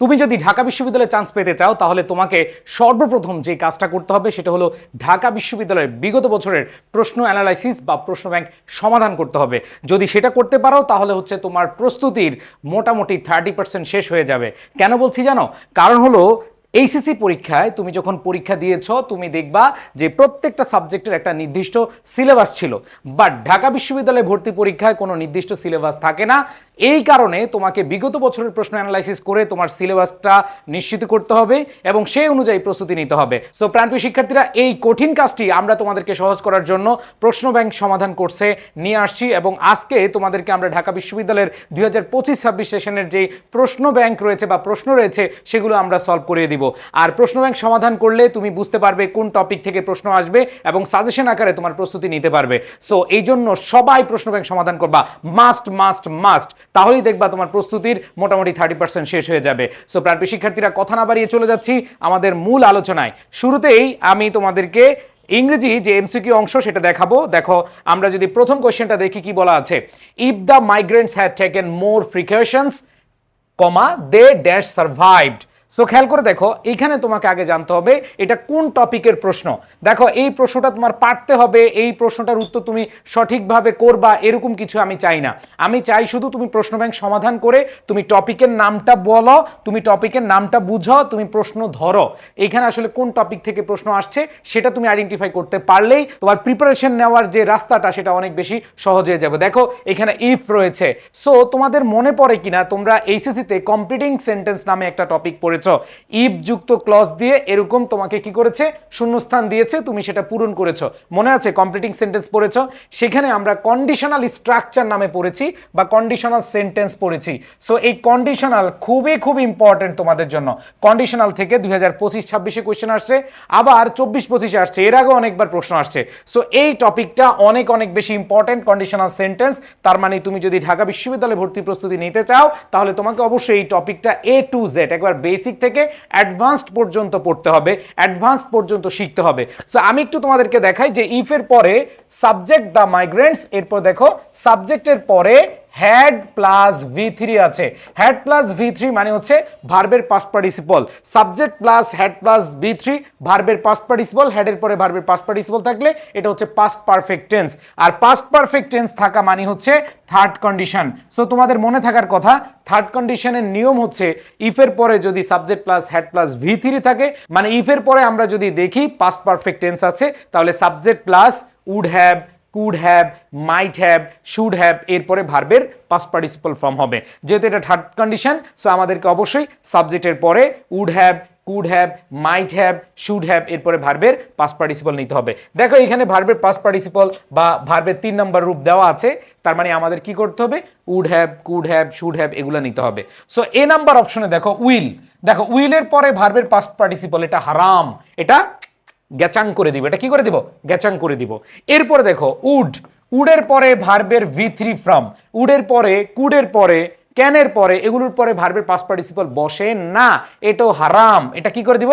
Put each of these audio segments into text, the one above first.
তুমি যদি ঢাকা বিশ্ববিদ্যালয়ে চান্স পেতে চাও তাহলে তোমাকে সর্বপ্রথম যে কাজটা করতে হবে সেটা হলো ঢাকা বিশ্ববিদ্যালয়ের বিগত বছরের প্রশ্ন অ্যানালাইসিস বা প্রশ্ন ব্যাংক সমাধান করতে হবে। যদি সেটা করতে পারো তাহলে হচ্ছে তোমার প্রস্তুতির মোটামুটি 30% শেষ হয়ে যাবে। কেন বলছি জানো? কারণ হলো এইচএসসি পরীক্ষায় তুমি যখন পরীক্ষা দিয়েছো তুমি দেখবা যে প্রত্যেকটা সাবজেক্টের একটা নির্দিষ্ট সিলেবাস ছিল, বাট ঢাকা বিশ্ববিদ্যালয়ে ভর্তি পরীক্ষায় কোনো নির্দিষ্ট সিলেবাস থাকে না। এই কারণে তোমাকে বিগত বছরের প্রশ্ন অ্যানালাইসিস করে তোমার সিলেবাসটা নিশ্চিত করতে হবে এবং সেই অনুযায়ী প্রস্তুতি নিতে হবে। সো প্রাণপ্রিয় শিক্ষার্থীরা, এই কঠিন কাজটি আমরা তোমাদেরকে সহজ করার জন্য প্রশ্ন ব্যাংক সমাধান কোর্সে নিয়ে আসছি এবং আজকে তোমাদেরকে আমরা ঢাকা বিশ্ববিদ্যালয়ের 2025-26 সেশনের যে প্রশ্ন ব্যাংক রয়েছে বা প্রশ্ন রয়েছে সেগুলো আমরা সলভ করিয়ে দিব। আর প্রশ্ন ব্যাংক সমাধান করলে তুমি বুঝতে পারবে কোন টপিক থেকে প্রশ্ন আসবে এবং সাজেশন আকারে তোমার প্রস্তুতি নিতে পারবে। সো এই জন্য সবাই প্রশ্ন ব্যাংক সমাধান করবা, মাস্ট মাস্ট মাস্ট, তাহলেই দেখবা তোমার প্রস্তুতির মোটামুটি 30% শেষ হয়ে যাবে। সো প্রাণপ্রিয় শিক্ষার্থীরা, কথা না বাড়িয়ে চলে যাচ্ছি আমাদের মূল আলোচনায়। শুরুতেই আমি তোমাদেরকে ইংরেজি যে এমসিকিউ অংশ সেটা দেখাবো। দেখো, আমরা যদি প্রথম কোশ্চেনটা দেখি কি বলা আছে, if the migrants had taken more precautions, they dash survived. So খেয়াল করে দেখো, এইখানে তোমাকে আগে জানতে হবে এটা কোন টপিকের প্রশ্ন। দেখো, এই প্রশ্নটা তোমার পারতে হবে, এই প্রশ্নটার উত্তর তুমি সঠিকভাবে করবা এরকম কিছু আমি চাই না। আমি চাই শুধু তুমি প্রশ্ন ব্যাংক সমাধান করে তুমি টপিকের নামটা বলো, তুমি টপিকের নামটা বুঝো, তুমি প্রশ্ন ধরো। এইখানে আসলে কোন টপিক থেকে প্রশ্ন আসছে সেটা তুমি আইডেন্টিফাই করতে পারলেই তোমার প্রিপারেশন নেওয়ার যে রাস্তাটা সেটা অনেক বেশি সহজ হয়ে যাবে। দেখো, এখানে ইফ রয়েছে। সো তোমাদের মনে পড়ে কিনা তোমরা এইচএসসিতে কমপ্লিটিং সেন্টেন্স নামে একটা টপিক পড়েছো, ইফ যুক্ত ক্লজ দিয়ে এরকম তোমাকে কি করেছে, শূন্যস্থান দিয়েছে, তুমি সেটা পূরণ করেছো। মনে আছে কমপ্লিটিং সেন্টেন্স পড়েছো? সেখানে আমরা কন্ডিশনাল স্ট্রাকচার নামে পড়েছি বা কন্ডিশনাল সেন্টেন্স পড়েছি। সো এই কন্ডিশনাল খুবই খুব ইম্পর্টেন্ট তোমাদের জন্য। কন্ডিশনাল থেকে 2025-26 কোয়েশ্চেন আসছে, আবার 24-25 আসছে, এর আগে অনেকবার প্রশ্ন আসছে। সো এই টপিকটা অনেক অনেক বেশি ইম্পর্টেন্ট, কন্ডিশনাল সেন্টেন্স। তার মানে তুমি যদি ঢাকা বিশ্ববিদ্যালয়ে ভর্তি প্রস্তুতি নিতে চাও তাহলে তোমাকে অবশ্যই এই টপিকটা A to Z একবার বেসিক থেকে অ্যাডভান্সড পর্যন্ত পড়তে হবে, অ্যাডভান্সড পর্যন্ত শিখতে হবে। সো আমি একটু তোমাদেরকে দেখাই যে ইফের পরে সাবজেক্ট দ্য মাইগ্রেন্টস, এরপর দেখো সাবজেক্টের পরে হ্যাড প্লাস V3 আছে। হ্যাড প্লাস V3 মানে হচ্ছে ভার্বের past participle. Subject plus had plus V3 ভার্বের পাস্ট পার্টিসিপল, হ্যাডের পরে ভার্বের পাস্ট পার্টিসিপল থাকলে এটা হচ্ছে পাস্ট পারফেক্ট টেন্স। আর পাস্ট পারফেক্ট টেন্স থাকা মানে হচ্ছে থার্ড কন্ডিশন। সো তোমাদের মনে থাকার কথা, থার্ড কন্ডিশনের নিয়ম হচ্ছে ইফের পরে যদি subject plus had plus V3 থাকে, মানে ইফের পরে আমরা যদি দেখি পাস্ট পারফেক্ট টেন্স আছে, তাহলে subject plus would have, could have, might have, should have, এরপরে ভার্বের পাস্ট পার্টিসিপল ফর্ম হবে। যেহেতু এটা থার্ড কন্ডিশন, সো আমাদেরকে অবশ্যই সাবজেক্টের পরে would have, could have, might have, should have, এরপরে ভার্বের পাস্ট পার্টিসিপল নিতে হবে। দেখো, এখানে ভার্বের পাস্ট পার্টিসিপল বা ভার্বের 3 নম্বর রূপ দেওয়া আছে, তার মানে আমাদের কি করতে হবে, would have, could have, should have এগুলো নিতে হবে। সো এ নাম্বার অপশনে দেখো উইল। দেখো, উইলের পরে ভার্বের পাস্ট পার্টিসিপল, এটা হারাম, এটা গ্যাচাং করে দিব। এটা কি করে দিব? গ্যাচাং করে দিব। এরপরে দেখো উড, উডের পরে ভার্বের V3 ফ্রম, উডের পরে, কুডের পরে, ক্যানের পরে, এগুলোর পরে ভার্বের পাস্ট পার্টিসিপল বসে না, এটাও হারাম, এটা কি করে দিব?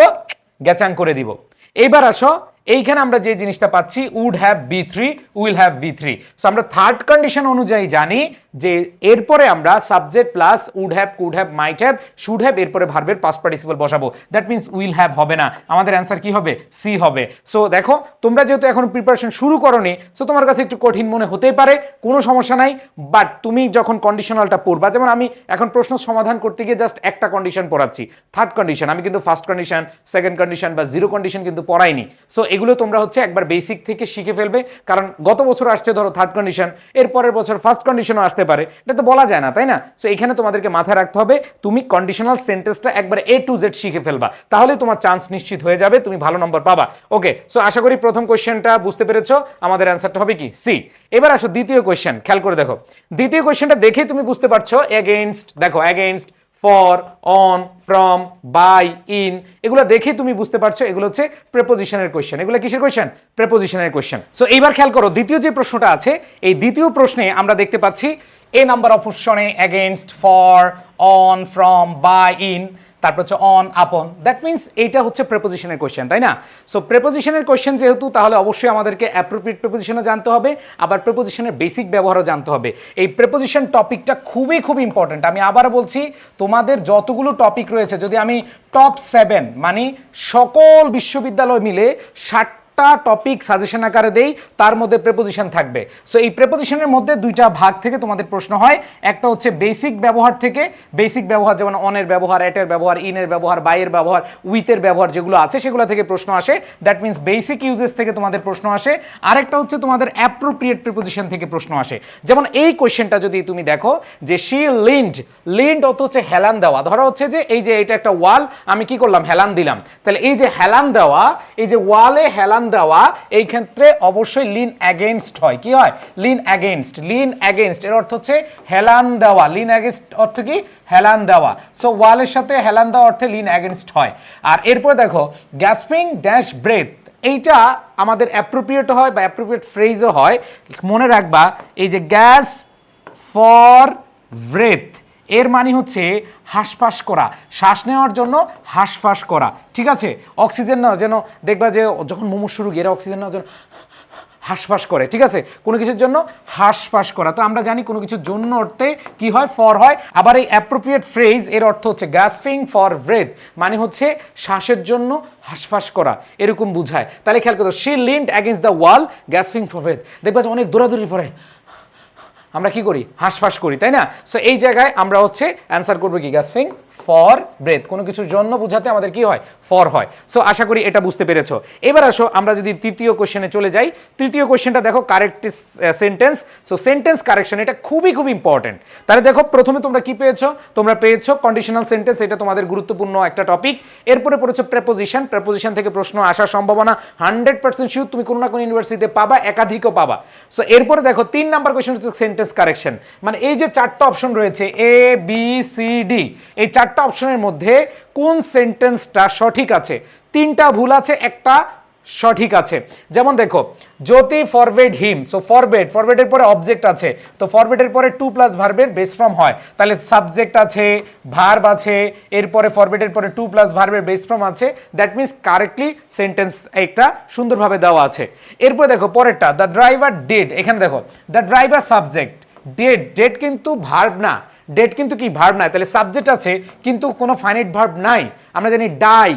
গ্যাচাং করে দিব। এইবার আসো, এইখানে আমরা যে জিনিসটা পাচ্ছি would have V3, will have V3। So আমরা থার্ড কন্ডিশন অনুযায়ী জানি যে এরপরে আমরা subject plus would have, could have, might have, should have, এরপরে ভার্বের পাস্ট পার্টিসিপল বসাবো। দ্যাট মিন্স উইল হ্যাভ হবে না, আমাদের অ্যান্সার কি হবে? সি হবে। সো দেখো, তোমরা যেহেতু এখন প্রিপারেশন শুরু করোনি, সো তোমার কাছে একটু কঠিন মনে হতেই পারে, কোনো সমস্যা নাই। বাট তুমি যখন কন্ডিশনালটা পড়বা, যেমন আমি এখন প্রশ্ন সমাধান করতে গিয়ে জাস্ট একটা কন্ডিশন পড়াচ্ছি, থার্ড কন্ডিশন, আমি কিন্তু ফার্স্ট কন্ডিশন, সেকেন্ড কন্ডিশন বা জিরো কন্ডিশন কিন্তু পড়াইনি। সো এগুলো তোমরা হচ্ছে একবার বেসিক থেকে শিখে ফেলবে, কারণ গত বছর আসছে ধরো থার্ড কন্ডিশন, এর পরের বছর ফার্স্ট কন্ডিশনও আসতে পারে, এটা তো বলা যায় না, তাই না? সো এখানে তোমাদেরকে মাথায় রাখতে হবে তুমি কন্ডিশনাল সেন্টেন্সটা একবার A to Z শিখে ফেলবা, তাহলে তোমার চান্স নিশ্চিত হয়ে যাবে, তুমি ভালো নম্বর পাবা। ওকে, সো আশা করি প্রথম কোশ্চেনটা বুঝতে পেরেছো, আমাদের অ্যান্সারটা হবে কি? সি। এবার আসো দ্বিতীয় কোশ্চেন, খেয়াল করে দেখো। দ্বিতীয় কোশ্চেনটা দেখে তুমি বুঝতে পারছো এগেইনস্ট, দেখো against, for, on, from, by, in, এগুলো দেখে তুমি বুঝতে পারছো এগুলো হচ্ছে প্রেপোজিশনের কোশ্চেন। এগুলো কিসের কোশ্চেন? প্রেপোজিশনের কোশ্চেন। সো এইবার খেয়াল করো দ্বিতীয় যে প্রশ্নটা আছে, এই দ্বিতীয় প্রশ্নে আমরা দেখতে পাচ্ছি এ নাম্বার অফ অপশনে against, for, on, from, by, in, তারপর হচ্ছে অন, আপন। দ্যাট মিনস এইটা হচ্ছে প্রেপোজিশনের কোয়েশ্চেন, তাই না? সো প্রেপোজিশনের কোয়েশ্চেন যেহেতু, তাহলে অবশ্যই আমাদেরকে অ্যাপ্রোপ্রিয়েট প্রেপোজিশনও জানতে হবে, আবার প্রেপোজিশনের বেসিক ব্যবহারও জানতে হবে। এই প্রেপোজিশন টপিকটা খুবই খুব ইম্পর্ট্যান্ট। আমি আবার বলছি, তোমাদের যতগুলো টপিক রয়েছে, যদি আমি টপ 7 মানে সকল বিশ্ববিদ্যালয় মিলে 60টা টপিক সাজেশন আকারে দেই, তার মধ্যে প্রেপোজিশন থাকবে। সো এই প্রেপোজিশনের মধ্যে দুইটা ভাগ থেকে তোমাদের প্রশ্ন হয়। একটা হচ্ছে বেসিক ব্যবহার থেকে, বেসিক ব্যবহার যেমন অনের ব্যবহার, এটের ব্যবহার, ইনের ব্যবহার, বাইয়ের ব্যবহার, উইথের ব্যবহার যেগুলো আছে সেগুলো থেকে প্রশ্ন আসে। দ্যাট মিনস বেসিক ইউজেস থেকে তোমাদের প্রশ্ন আসে। আরেকটা হচ্ছে তোমাদের অ্যাপ্রোপ্রিয়েট প্রিপোজিশন থেকে প্রশ্ন আসে। যেমন এই কোয়েশ্চেনটা যদি তুমি দেখো যে শি লিন্ড, লিন্ড অত হচ্ছে হেলান দেওয়া। ধরো হচ্ছে যে এই যে এটা একটা ওয়াল, আমি কি করলাম, হেলান দিলাম। তাহলে এই যে হেলান দেওয়া, এই যে ওয়ালে হেলান দেওয়া, এই ক্ষেত্রে অবশ্যই লিন অ্যাগেইনস্ট হয়। কি হয়? Lin against. লিন অ্যাগেইনস্ট এর অর্থ হচ্ছে হেলান দেওয়া। লিন অ্যাগেইনস্ট অর্থ কি? হেলান দেওয়া। সো ওয়ালের সাথে হেলান দেওয়া অর্থে লিন অ্যাগেইনস্ট হয়। আর এরপর দেখো গ্যাসপিং ড্যাশ ব্রেথ, এইটা আমাদের অ্যাপ্রোপ্রিয়েট হয় বা অ্যাপ্রোপ্রিয়েট ফ্রেজও হয়। মনে রাখবা এই যে গ্যাস ফর ব্রেথ এর মানে হচ্ছে হাঁসফাঁস করা, শ্বাস নেওয়ার জন্য হাঁসফাঁস করা। ঠিক আছে? অক্সিজেন নেওয়ার যেন, দেখবা যে যখন মুমূর্ষু রোগী এরা অক্সিজেন নেওয়ার জন্য হাঁসফাঁস করে। ঠিক আছে? কোনো কিছুর জন্য হাঁসফাঁস করা। তো আমরা জানি কোনো কিছুর জন্য অর্থে কি হয়? ফর হয়। আবার এই অ্যাপ্রোপ্রিয়েট ফ্রেজ এর অর্থ হচ্ছে গ্যাসপিং ফর ব্রেথ, মানে হচ্ছে শ্বাসের জন্য হাঁসফাঁস করা, এরকম বুঝায়। তাহলে খেয়াল করো, she leaned against the wall gasping for breath. দেখবা যে অনেক দৌড়াদৌড়ি পরে আমরা কি করি? হাঁসফাঁস করি, তাই না? সো এই জায়গায় আমরা হচ্ছে অ্যান্সার করবো কি? Gasping for breath. কোনো কিছুর জন্য বুঝাতে আমাদের কি হয়? ফর হয়। সো আশা করি এটা বুঝতে পেরেছো। এবার আসো আমরা যদি তৃতীয় কোশ্চেনে চলে যাই। তৃতীয় কোশ্চেনটা দেখো correct sentence. So sentence correction এটা খুবই খুব ইম্পর্টেন্ট। তাহলে দেখো প্রথমে তোমরা কি পেয়েছো? তোমরা পেয়েছো কন্ডিশনাল সেন্টেন্স, এটা তোমাদের গুরুত্বপূর্ণ একটা টপিক। এরপরে পড়েছো প্রেপোজিশন। প্রেপোজিশন থেকে প্রশ্ন আসার সম্ভাবনা 100% শিওর, তুমি কোনো না কোনো ইউনিভার্সিটিতে পাবা, একাধিকও পাবা। সো এরপরে দেখো 3 নাম্বার কোশ্চেন হচ্ছে সেন্টেন্স কারেকশন। মানে এই যে 4টা অপশন রয়েছে এ বি সি ডি, এই 4টা অপশনের মধ্যে কোন সেন্টেন্সটা সঠিক আছে? 3টা ভুল আছে, একটা সঠিক আছে। যেমন দেখো, জ্যোতি ফরওয়ার্ড হিম। সো ফরওয়ার্ড, ফরওয়ার্ডের পরে অবজেক্ট আছে, তো ফরওয়ার্ডের পরে টু প্লাস ভার্বের বেস ফর্ম হয়। তাহলে সাবজেক্ট আছে, ভার্ব আছে, এরপরে ফরওয়ার্ডের পরে টু প্লাস ভার্বের বেস ফর্ম আছে। দ্যাট মিনস কারেক্টলি সেন্টেন্স একটা সুন্দরভাবে দেওয়া আছে। এরপর দেখো পরেরটা, দ্য ড্রাইভার ডিড। এখানে দেখো the driver subject, dead, dead কিন্তু ভার্ব না, ডেড কিন্তু কি? ভার্ব নাই। তাহলে সাবজেক্ট আছে কিন্তু কোনো ফাইনাইট ভার্ব নাই। আমরা জানি ডাই,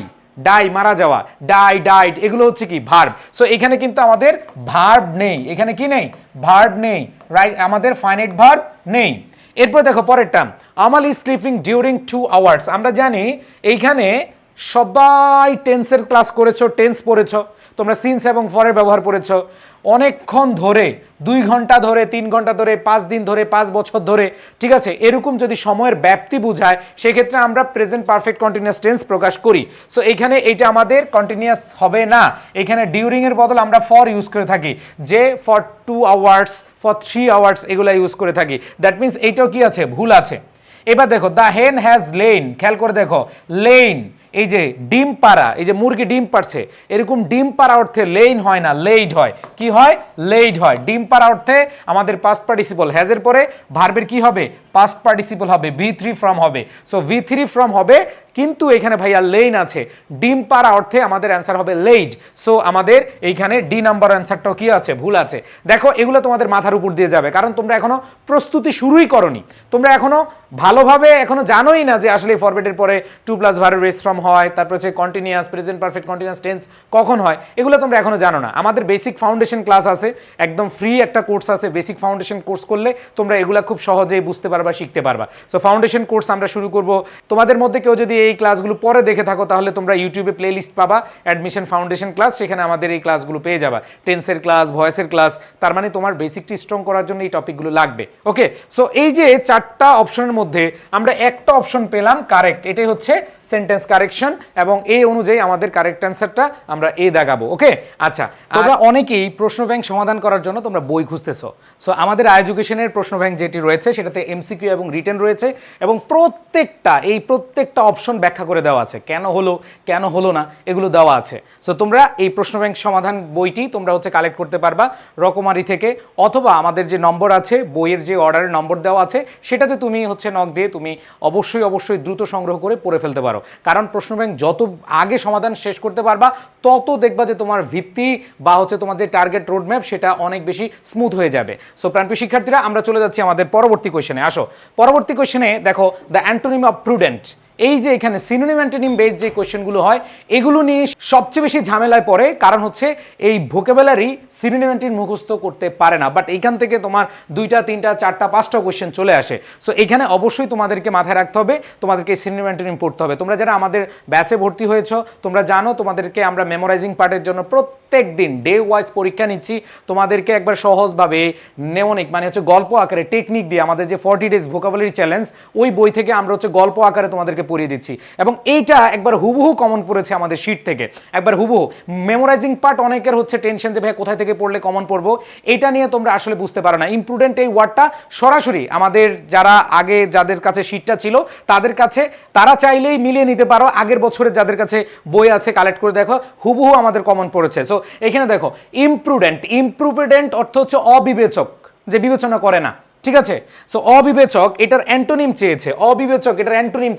ডাই মারা যাওয়া, ডাই, ডাইড, এগুলো হচ্ছে কি? ভার্ব। সো এখানে কিন্তু আমাদের ভার্ব নেই। এখানে কি নেই? ভার্ব নেই, রাইট? আমাদের ফাইনাইট ভার্ব নেই। এরপর দেখো পরেরটা, আমাল ইজ স্লিপিং ডিউরিং 2 আওয়ার্স। আমরা জানি এইখানে সবাই টেন্সের ক্লাস করেছো, টেন্স পড়েছো, তোমরা সিন্স এবং ফরের ব্যবহার পড়েছো অনেকক্ষণ ধরে, 2 ঘন্টা ধরে, 3 ঘন্টা ধরে, 5 দিন ধরে, 5 বছর ধরে। ঠিক আছে? এরকম যদি সময়ের ব্যাপ্তি বোঝায় সেক্ষেত্রে আমরা প্রেজেন্ট পারফেক্ট কন্টিনিউয়াস টেন্স প্রকাশ করি। সো এইখানে এইটা আমাদের কন্টিনিউয়াস হবে না, এখানে ডিউরিং এর বদল আমরা ফর ইউজ করে থাকি, যে ফর 2 আওয়ার্স, ফর 3 আওয়ার্স এগুলো ইউজ করে থাকি। দ্যাট মিনস এইটাও কি আছে? ভুল আছে। এবার দেখো দ্য হেন হ্যাজ লেইন। খেয়াল করে দেখো, লেইন এই যে ডিম পাড়া, এই যে মুরগি ডিম পাড়ছে, এরকম ডিম পাড়া অর্থে লেইন হয় না, লেইড হয়। কি হয়? লেইড হয়। ডিম পাড়া অর্থে আমাদের পাস্ট পার্টিসিপল, হ্যাজের পরে ভার্বের কি হবে? পাস্ট পার্টিসিপল হবে, V3 ফর্ম হবে। সো V3 ফর্ম হবে, কিন্তু এখানে ভাইয়া লেইন আছে, ডিম পাড়া অর্থে আমাদের অ্যান্সার হবে লেইড। সো আমাদের এইখানে ডি নাম্বার অ্যান্সারটাও কি আছে? ভুল আছে। দেখো এগুলো তোমাদের মাথার উপর দিয়ে যাবে, কারণ তোমরা এখনো প্রস্তুতি শুরুই করনি, তোমরা এখনো ভালোভাবে এখনো জানোই না যে আসলে ফরওয়ার্ডের পরে 2 প্লাস ভার্বের বেস ফর্ম হয়, তারপর হচ্ছে continuous, present perfect continuous tense কখন হয়, এগুলো তোমরা এখনো জানো না। আমাদের বেসিক ফাউন্ডেশন ক্লাস আছে, একদম ফ্রি একটা কোর্স আছে, বেসিক ফাউন্ডেশন কোর্স করলে তোমরা এগুলা খুব সহজেই বুঝতে পারবা, শিখতে পারবা। সো ফাউন্ডেশন কোর্স আমরা শুরু করব। তোমাদের মধ্যে কেউ যদি এই ক্লাসগুলো পরে দেখে থাকো তাহলে তোমরা ইউটিউবে প্লে লিস্ট পাবা, অ্যাডমিশন ফাউন্ডেশন ক্লাস, সেখানে আমাদের এই ক্লাসগুলো পেয়ে যাবা, টেন্সের ক্লাস, ভয়েসের ক্লাস। তার মানে তোমার বেসিকটি স্ট্রং করার জন্য এই টপিকগুলো লাগবে। ওকে, সো এই যে 4টা অপশনের মধ্যে আমরা একটা অপশন পেলাম কারেক্ট, এটাই হচ্ছে সেন্টেন্স কারেক্ট। কারেকশন এবং এই অনুযায়ী আমাদের কারেক্ট অ্যান্সারটা আমরা এ দেখাবো। ওকে, আচ্ছা, তোমরা অনেকেই প্রশ্ন ব্যাংক সমাধান করার জন্য তোমরা বই খুঁজতেছো। সো আমাদের এডুকেশনের প্রশ্ন ব্যাংক যেটি রয়েছে সেটাতে এমসিকিউ এবং রিটেন রয়েছে এবং প্রত্যেকটা অপশন ব্যাখ্যা করে দেওয়া আছে, কেন হলো না এগুলো দেওয়া আছে। সো তোমরা এই প্রশ্ন ব্যাংক সমাধান বইটি তোমরা হচ্ছে কালেক্ট করতে পারবা রকমারি থেকে, অথবা আমাদের যে নম্বর আছে, বইয়ের যে অর্ডারের নম্বর দেওয়া আছে সেটাতে তুমি হচ্ছে নক দিয়ে তুমি অবশ্যই দ্রুত সংগ্রহ করে পড়ে ফেলতে পারো। কারণ প্রশ্ন ব্যাংক যত আগে সমাধান শেষ করতে পারবা তত দেখবা যে তোমার ভিত্তি বা হচ্ছে তোমার যে টার্গেট রোডম্যাপ সেটা অনেক বেশি স্মুথ হয়ে যাবে। সো প্রাণপ্রিয় শিক্ষার্থীরা, আমরা চলে যাচ্ছি আমাদের পরবর্তী কোয়েশ্চেনে। আসো, পরবর্তী কোয়েশ্চেনে দেখো দ্য অ্যান্টোনিম অফ প্রুডেন্ট। এই যে এখানে সিনোনিম অ্যান্টোনিম বেস যে কোয়েশ্চেনগুলো হয় এগুলো নিয়ে সবচেয়ে বেশি ঝামেলায় পড়ে, কারণ হচ্ছে এই ভোকাবুলারি সিনোনিম অ্যান্টোনিম মুখস্থ করতে পারে না, বাট এইখান থেকে তোমার 2টা 3টা 4টা 5টা কোয়েশ্চেন চলে আসে। সো এখানে অবশ্যই তোমাদেরকে মাথায় রাখতে হবে, তোমাদেরকে সিনোনিম অ্যান্টোনিম পড়তে হবে। তোমরা যারা আমাদের ব্যাচে ভর্তি হয়েছো তোমরা জানো তোমাদেরকে আমরা মেমোরাইজিং পার্টের জন্য প্রত্যেক দিন ডে ওয়াইজ পরীক্ষা নিচ্ছি। তোমাদেরকে একবার সহজভাবে নেমনিক মানে হচ্ছে গল্প আকারে টেকনিক দিয়ে আমাদের যে 40 ডেজ ভোকাবুলারি চ্যালেঞ্জ ওই বই থেকে আমরা হচ্ছে গল্প আকারে তোমাদেরকে পড়িয়ে দিচ্ছি, এবং এইটা একবার হুবহু কমন পড়েছে আমাদের শীট থেকে, একবার হুবহু। মেমোরাইজিং পার্ট অনেকের হচ্ছে টেনশন যে ভাই কোথায় থেকে পড়লে কমন পড়বো, এটা নিয়ে তোমরা আসলে বুঝতে পারো না। ইমপ্রুডেন্ট এই ওয়ার্ডটা সরাসরি আমাদের যারা আগে যাদের কাছে শীটটা ছিল তাদের কাছে, তারা চাইলেই মিলিয়ে নিতে পারো, আগের বছরের যাদের কাছে বই আছে কালেক্ট করে দেখো হুবহু আমাদের কমন পড়েছে। সো এখানে দেখো ইমপ্রুডেন্ট অর্থ হচ্ছে অবিবেচক, যে বিবেচনা করে না, ঠিক আছে। সো অবিবেচক এটার অ্যান্টোনিম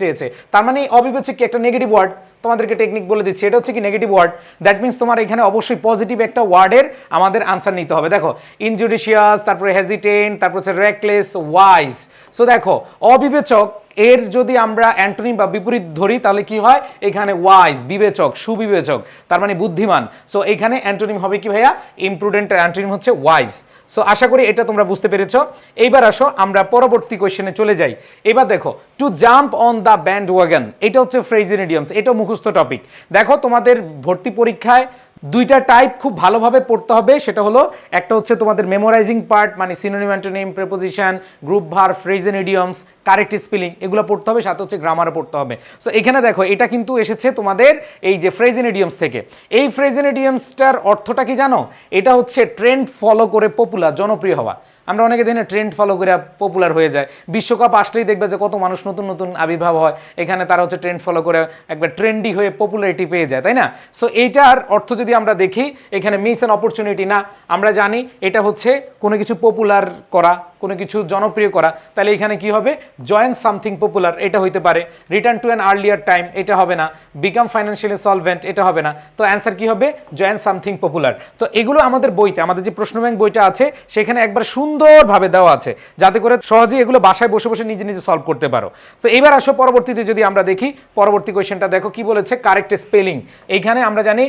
চেয়েছে, তার মানে অবিবেচক কি একটা নেগেটিভ ওয়ার্ড, তোমাদেরকে টেকনিক বলে দিচ্ছি, এটা হচ্ছে কি নেগেটিভ ওয়ার্ড। দ্যাট মিনস তোমার এখানে অবশ্যই পজিটিভ একটা ওয়ার্ডের আমাদের আনসার নিতে হবে। দেখো ইনজুডিশিয়াস, তারপরে হেজিটেন্ট, তারপর হচ্ছে রেকলেস, ওয়াইজ। সো দেখো অবিবেচক এর যদি আমরা অ্যান্টোনিম বা বিপরীত ধরি তাহলে কি হয়, এখানে ওয়াইজ বিবেচক, সুবিবেচক, তার মানে বুদ্ধিমান। সো এখানে অ্যান্টোনিম হবে কি ভাইয়া, ইমপ্রুডেন্টের অ্যান্টোনিম হচ্ছে ওয়াইজ। সো আশা করি এটা তোমরা বুঝতে পেরেছো। এইবার আসো আমরা পরবর্তী কোয়েশ্চেনে চলে যাই। এবার দেখো to jump on the band wagon, এটা হচ্ছে ফ্রেজ এন্ড ইডিয়মস, এটা মুখস্থ টপিক। দেখো তোমাদের ভর্তি পরীক্ষায় 2টা টাইপ খুব ভালোভাবে পড়তে হবে, সেটা হলো একটা হচ্ছে তোমাদের মেমোরাইজিং পার্ট মানে synonym antonym preposition group verb phrase and idioms correct spelling এগুলো পড়তে হবে, সাথে হচ্ছে গ্রামারও পড়তে হবে। সো এখানে দেখো এটা কিন্তু এসেছে তোমাদের এই যে ফ্রেজ এন্ড ইডিয়মস থেকে। এই ফ্রেজ এন্ড ইডিয়মসটার অর্থটা কি জানো, এটা হচ্ছে ট্রেন্ড ফলো করে পপুলার, জনপ্রিয় হওয়া। আমরা অনেকে দিনে ট্রেন্ড ফলো করে পপুলার হয়ে যায়, বিশ্বকাপ আসলেই দেখবে যে কত মানুষ নতুন আবির্ভাব হয়, এখানে তারা হচ্ছে ট্রেন্ড ফলো করে একবার ট্রেন্ডি হয়ে পপুলারিটি পেয়ে যায়, তাই না। সো এইটার অর্থ যদি আমরা দেখি এখানে মিস অ্যান অপরচুনিটি না, আমরা জানি এটা হচ্ছে কোনো কিছু পপুলার করা, কোনো কিছু জনপ্রিয় করা, তাহলে এখানে কি হবে, জয়েন সামথিং পপুলার এটা হইতে পারে, return to an earlier time এটা হবে না, বিকাম ফাইন্যান্সিয়ালি সলভেন্ট এটা হবে না। তো অ্যান্সার কি হবে, জয়েন সামথিং পপুলার। তো এগুলো আমাদের বইতে, আমাদের যে প্রশ্ন ব্যাংক বইটা আছে সেখানে একবার সুন্দরভাবে দেওয়া আছে, যাতে করে সহজেই এগুলো বাসায় বসে বসে নিজে সলভ করতে পারো। তো এবার আসো পরবর্তীতে যদি আমরা দেখি, পরবর্তী কোয়েশ্চেনটা দেখো কি বলেছে, কারেক্ট স্পেলিং। এইখানে আমরা জানি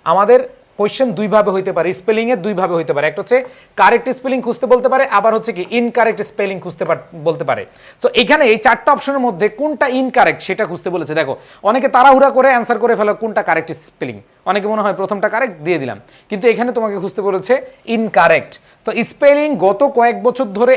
আমাদের কোয়েশ্চেন দুইভাবে হইতে পারে, স্পেলিং এর দুইভাবে হইতে পারে, একটা হচ্ছে কারেক্ট স্পেলিং খুঁজতে বলতে পারে, আবার হচ্ছে কি ইনকারেক্ট স্পেলিং খুঁজতে বলতে পারে। তো এখানে এই 4টা অপশনের মধ্যে কোনটা ইনকারেক্ট সেটা খুঁজতে বলেছে। দেখো অনেকে তাড়াহুড়া করে অ্যান্সার করে ফেলো কোনটা কারেক্ট স্পেলিং, অনেকে মনে হয় প্রথমটা কারেক্ট দিয়ে দিলাম, কিন্তু এখানে তোমাকে খুঁজতে বলেছে ইনকারেক্ট। তো স্পেলিং গত কয়েক বছর ধরে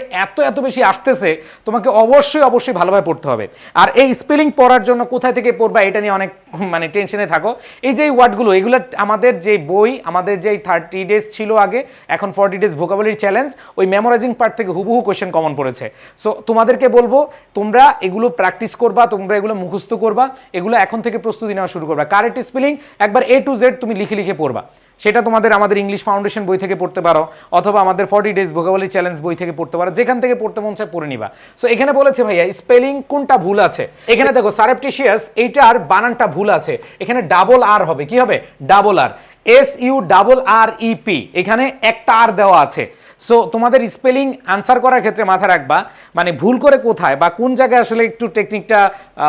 এত বেশি আসতেছে, তোমাকে অবশ্যই ভালোভাবে পড়তে হবে। আর এই স্পেলিং পড়ার জন্য কোথায় থেকে পড়বা এটা নিয়ে অনেক মানে টেনশনে থাকো। এই যে ওয়ার্ডগুলো এগুলো আমাদের যে বই, আমাদের যে 30 ডেজ ছিল আগে, এখন 40 ডেজ ভোকাবুলারি চ্যালেঞ্জ, ওই মেমোরাইজিং পার্ট থেকে হুবহু কোয়েশ্চেন কমন পড়েছে। সো তোমাদেরকে বলবো তোমরা এগুলো প্র্যাকটিস করবা, তোমরা এগুলো মুখস্থ করবা, এগুলো এখন থেকে প্রস্তুতি নেওয়া শুরু করবা। কারেক্ট স্পেলিং একবার A to Z তুমি লিখে পড়বা, সেটা আমাদের ইংলিশ ফাউন্ডেশন বই থেকে পড়তে পারো, অথবা আমাদের 40 ডেজ ভোকাবুলারি চ্যালেঞ্জ বই থেকে পড়তে পারো, যেখান থেকে পড়তে মন চায় পড়ে নিবা। সো এখানে বলেছে ভাইয়া স্পেলিং কোনটা ভুল আছে, এখানে দেখো সারেপ্টিশিয়াস এইটার বানানটা ভুল আছে, এখানে ডাবল আর হবে, কি হবে, ডাবল আর, SURREP, এখানে একটা আর দেওয়া আছে। সো তোমাদের স্পেলিং আনসার করার ক্ষেত্রে মাথায় রাখবা, মানে ভুল করে কোথায় বা কোন জায়গায় আসলে একটু টেকনিকটা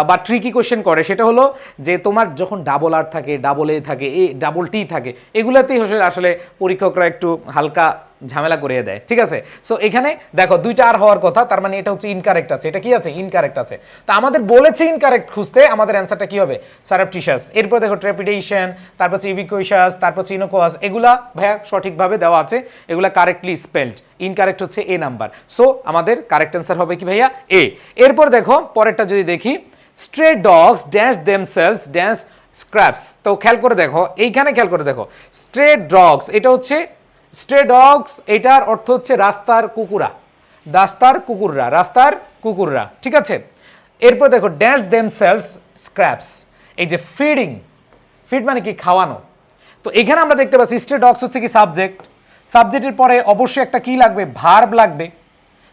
বা ট্রিকি কোশ্চেন করে, সেটা হলো যে তোমার যখন ডাবল আর থাকে, ডাবল এ থাকে, ডাবল টি থাকে, এগুলাতেই আসলে পরীক্ষকরা একটু হালকা ঝামেলা করিয়ে দেয়, ঠিক আছে। সো এখানে দেখো 2টা আর হওয়ার কথা, তার মানে এটা হচ্ছে ইনকারেক্ট আছে, এটা কি আছে, ইনকারেক্ট আছে। তা আমাদের বলেছে ইনকারেক্ট খুঁজতে, আমাদের অ্যান্সারটা কি হবে, সারেপ্টিশাস। এরপর দেখো ট্রেপিডেশন, তারপর হচ্ছে ইভিকুইশাস, তারপর হচ্ছে ইনোকোয়াস, এগুলা ভাইয়া সঠিকভাবে দেওয়া আছে, এগুলা কারেক্টলি স্পেলড। ইনকারেক্ট হচ্ছে A নাম্বার। সো আমাদের কারেক্ট অ্যান্সার হবে কি ভাইয়া, A। এরপর দেখো পরেরটা যদি দেখি, স্ট্রে dogs dash themselves dash scraps. তো খেয়াল করে দেখো, এইখানে খেয়াল করে দেখো, স্ট্রে ডগস এটা হচ্ছে স্ট্রে ডগস, এটার অর্থ হচ্ছে রাস্তার কুকুরা, রাস্তার কুকুররা, ঠিক আছে। এরপর দেখো ড্যাশ দেমসেলস স্ক্র্যাপস, এই যে ফিডিং, ফিড মানে কি খাওয়ানো। তো এখানে আমরা দেখতে পাচ্ছি স্ট্রে ডগস হচ্ছে কি সাবজেক্ট, সাবজেক্টের পরে অবশ্যই একটা কি লাগবে, ভার্ব লাগবে।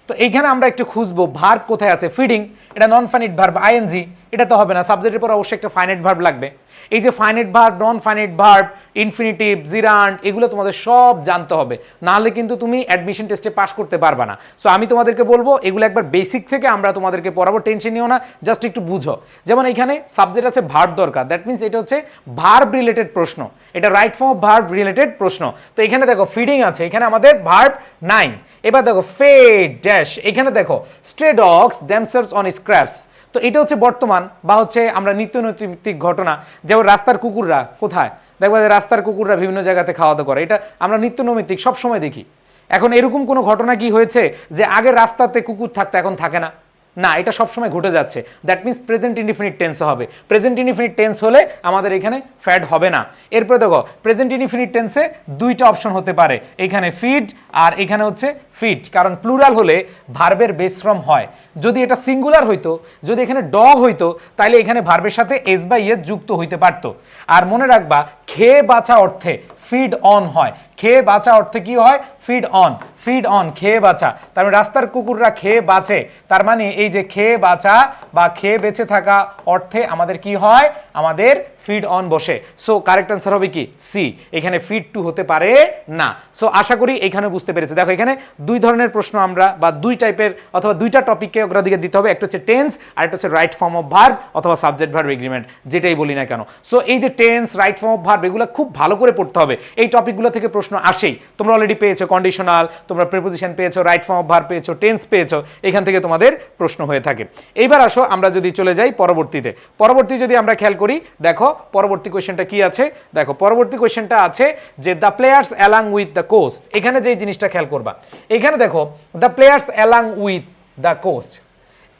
তো এইখানে আমরা একটু খুঁজবো ভার্ব কোথায় আছে, ফিডিং, এটা নন ফাইনাইট ভার্ব আইএনজি, এটা তো হবে না, সাবজেক্টের পর অবশ্যই একটা ফাইনাইট ভার্ব লাগবে। এই যে finite verb, non finite verb, infinitive, gerund, এগুলো তোমাদের সব জানতে হবে, নাহলে কিন্তু তুমি অ্যাডমিশন টেস্টে পাস করতে পারবা না। সো আমি তোমাদেরকে বলবো এগুলো একবার বেসিক থেকে আমরা তোমাদেরকে পড়াবো, টেনশন নিও না, জাস্ট একটু বুঝো। যেমন এখানে সাবজেক্ট আছে, ভার্ব দরকার, দ্যাট মিনস এটা হচ্ছে ভার্ব রিলেটেড প্রশ্ন, এটা right form of verb related প্রশ্ন। তো এখানে দেখো ফিডিং আছে, এখানে আমাদের ভার্ব নাই। এবার দেখো ফেড ড্যাশ, এখানে দেখো স্ট্রে ডগস দেমসেলভস অন স্ক্র্যাপস। তো এটা হচ্ছে বর্তমান বা হচ্ছে আমরা নিত্য নৈমিত্তিক ঘটনা, যেমন রাস্তার কুকুররা কোথায়, দেখবা যে রাস্তার কুকুররা বিভিন্ন জায়গাতে খাওয়া দাওয়া করে, এটা আমরা নিত্য নৈমিত্তিক সবসময় দেখি। এখন এরকম কোনো ঘটনা কি হয়েছে যে আগে রাস্তাতে কুকুর থাকতো এখন থাকে না? না, এটা সবসময় ঘটে যাচ্ছে, that means present indefinite tense হবে। প্রেজেন্ট ইনডিফিনিট টেন্স হলে আমাদের এখানে ফ্যাড হবে না। এরপরে দেখো প্রেজেন্ট ইনডিফিনিট টেন্সে দুইটা অপশন হতে পারে, এখানে ফিড আর এখানে হচ্ছে ফিড, কারণ প্লুরাল হলে ভার্বের বেস ফর্ম হয়। যদি এটা সিঙ্গুলার হইতো, যদি এখানে ডগ হইতো, তাহলে এখানে ভার্বের সাথে এস বা ইয়েস যুক্ত হইতে পারতো। আর মনে রাখবা খেয়ে বাঁচা অর্থে ফিড অন হয়, খেয়ে বাঁচা অর্থে কি হয়, ফিড অন, ফিড অন, খেয়ে বাঁচা। তার মানে রাস্তার কুকুররা খেয়ে বাঁচে, তার মানে এই যে খেয়ে বাঁচা বা খেয়ে বেঁচে থাকা অর্থে আমাদের কি হয়, আমাদের ফিড অন বসে। সো কারেক্ট অ্যান্সার হবে কি সি, এখানে ফিড টু হতে পারে না। সো আশা করি এখানে বুঝতে পেরেছে। দেখো এখানে দুই ধরনের প্রশ্ন আমরা বা দুই টাইপের অথবা দুইটা টপিককে অগ্রাধিকার দিতে হবে, একটা হচ্ছে টেন্স আর একটা হচ্ছে রাইট ফর্ম অফ ভার্ব অথবা সাবজেক্ট ভার্ব এগ্রিমেন্ট, যেটাই বলি না কেন। সো এই যে tense, right form of verb, এগুলো খুব ভালো করে পড়তে হবে, এই টপিকগুলো থেকে প্রশ্ন আসেই। তোমরা অলরেডি পেয়েছো কন্ডিশনাল, তোমরা প্রিপোজিশন পেয়েছো, রাইট ফর্ম অফ ভার্ব পেয়েছো, টেন্স পেয়েছো, এখান থেকে তোমাদের প্রশ্ন হয়ে থাকে। এইবার আসো আমরা যদি চলে যাই পরবর্তীতে, পরবর্তী যদি আমরা খেয়াল করি, দেখো পরবর্তী কোয়েশ্চেনটা কি আছে, দেখো পরবর্তী কোয়েশ্চেনটা আছে যে the players along with the coach. এখানে যে জিনিসটা খেয়াল করবা, এখানে দেখো the players along with the coach,